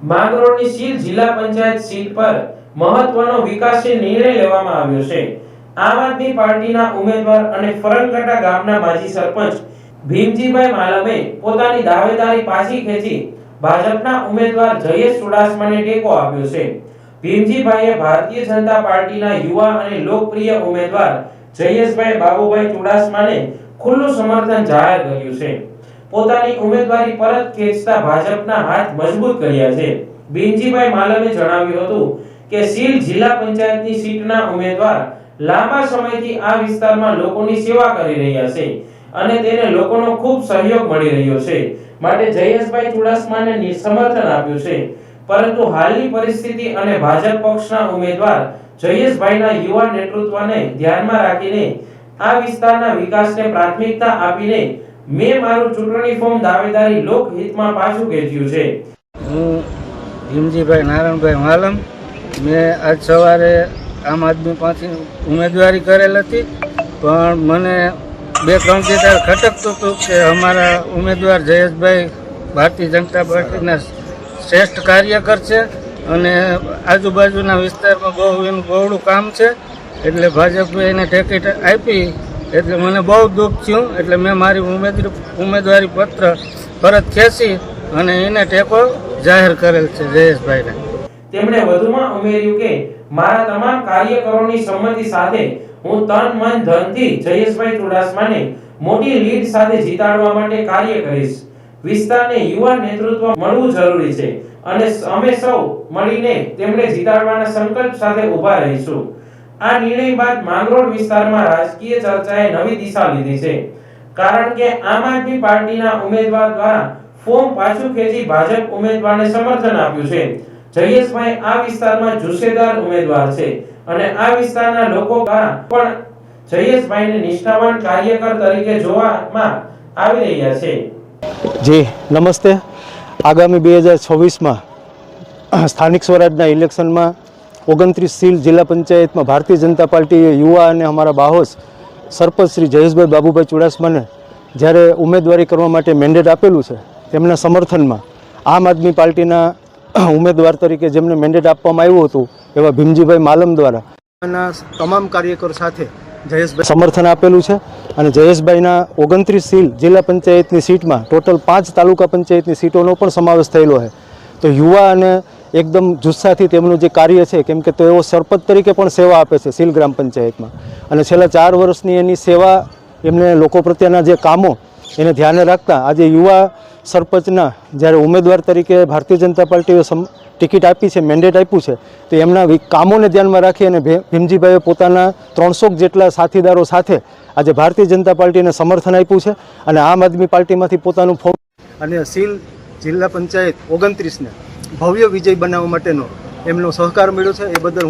માંગરોળની seal જિલ્લા panchayat seat પર મહત્વનો વિકાસી નિર્ણય લેવામાં આવ્યો છે। આમ આદમી પાર્ટીના ઉમેદવાર અને ફરંગકાંટા ગામના માજી સરપંચ ભીમજીભાઈ માલમે પોતાની દાવેદારી પાછી ખેંચી ભાજપના ઉમેદવાર જયેશ ચુડાસમાને ટેકો આપ્યો છે। ભીમજીભાઈએ ભારતીય જનતા પાર્ટીના યુવા અને લોકપ્રિય ઉમેદવાર જયેશભાઈ બાબુભાઈ ચુડાસમાને ખુલ્લું સમર્થન જાહેર કર્યું છે। પોતાની ઉમેદવારી પરત ખેંચતા ભાજપના હાથ મજબૂત કર્યા છે। ભીમજીભાઈ માલમે જણાવ્યું હતું કે સીલ જિલ્લા પંચાયતની સીટના ઉમેદવાર લાંબા સમયથી આ વિસ્તારમાં લોકોની સેવા કરી રહ્યા છે અને તેને લોકોનો ખૂબ સહયોગ મળી રહ્યો છે, માટે જયેશભાઈ ચુડાસમાને સમર્થન આપ્યું છે। પરંતુ હાલની પરિસ્થિતિ અને ભાજપ પક્ષના ઉમેદવાર જયેશભાઈના યુવા નેતૃત્વને ધ્યાનમાં રાખીને આ વિસ્તારના વિકાસને પ્રાથમિકતા આપીને મેં મારું ચૂંટણી ફોર્મ દાવેદારી લોકહિતમાં પાછું ખેંચ્યું છે। હું ભીમજીભાઈ નારાયણભાઈ માલમ મેં આજ સવારે આમ આદમી પાર્ટી ઉમેદવારી કરેલ હતી, પણ મને 2-3 દિવસ ખટકતું હતું કે અમારા ઉમેદવાર જયેશભાઈ ભારતીય જનતા પાર્ટીના શ્રેષ્ઠ કાર્યકર છે અને આજુબાજુના વિસ્તારમાં બહુ એનું બહોળું કામ છે, એટલે ભાજપે એને ટિકિટ આપી એટલે મને બહુ દુઃખ થયું। એટલે મેં મારી ઉમેદવારી પત્ર પરત ખેંચી અને એને ટેકો જાહેર કરેલ છે જયેશભાઈને। તેમણે વધુમાં ઉમેર્યું કે મારા તમામ કાર્યકરોની સંમતિ સાથે હું તન મન ધનથી જયેશભાઈ ચુડાસમાને મોટી લીડ સાથે જીતાડવા માટે કાર્ય કરીશ। વિસ્તારને યુવા નેતૃત્વ મળવું જરૂરી છે અને અમે સૌ મળીને તેમને જીતાડવાના સંકલ્પ સાથે ઊભા રહીશું। આ નિર્ણય બાદ માંગરોળ વિસ્તારમાં રાજકીય ચર્ચાએ નવી દિશા લીધી છે, કારણ કે આમ આદમી પાર્ટીના ઉમેદવાર દ્વારા ફોર્મ પાછું ખેંચી ભાજપ ઉમેદવારને સમર્થન આપ્યું છે। જયેશભાઈ આ વિસ્તારમાં જુસ્સેદાર ઉમેદવાર છે અને આ વિસ્તારના લોકો પણ જયેશભાઈને નિષ્ઠાવાન કાર્યકર તરીકે જોવામાં આવી રહ્યા છે। જી નમસ્તે। આગામી 2026માં સ્થાનિક સ્વરાજના ઇલેક્શનમાં 29 સીલ જિલ્લા પંચાયતમાં ભારતીય જનતા પાર્ટીએ યુવા અને અમારા બાહોશ સરપંચ શ્રી જયેશભાઈ બાબુભાઈ ચુડાસમાને જ્યારે ઉમેદવારી કરવા માટે મેન્ડેટ આપેલું છે, તેમના સમર્થનમાં આમ આદમી પાર્ટીના ઉમેદવાર તરીકે જેમને મેન્ડેટ આપવામાં આવ્યું હતું એવા ભીમજીભાઈ માલમ દ્વારા તમામ કાર્યકરો સાથે જયેશભાઈ સમર્થન આપેલું છે અને જયેશભાઈના 29 સીલ જિલ્લા પંચાયતની સીટમાં ટોટલ 5 તાલુકા પંચાયતની સીટોનો પણ સમાવેશ થયેલો છે। તો યુવા અને એકદમ જુસ્સાથી તેમનું જે કાર્ય છે, કેમ કે તેઓ સરપંચ તરીકે પણ સેવા આપે છે સીલ ગ્રામ પંચાયતમાં અને છેલ્લા 4 વર્ષની એની સેવા, એમને લોકો પ્રત્યેના જે કામો એને ધ્યાને રાખતા આજે યુવા સરપંચના જ્યારે ઉમેદવાર તરીકે ભારતીય જનતા પાર્ટીએ ટિકિટ આપી છે, મેન્ડેટ આપ્યું છે, તો એમના કામોને ધ્યાનમાં રાખી અને ભીમજીભાઈએ પોતાના 300 જેટલા સાથીદારો સાથે આજે ભારતીય જનતા પાર્ટીને સમર્થન આપ્યું છે અને આમ આદમી પાર્ટીમાંથી પોતાનું ફોર્મ અને સીલ જિલ્લા પંચાયત 29ને ભવ્ય વિજય બનાવવા માટેનો એમનો સહકાર મળ્યો છે, એ બદલ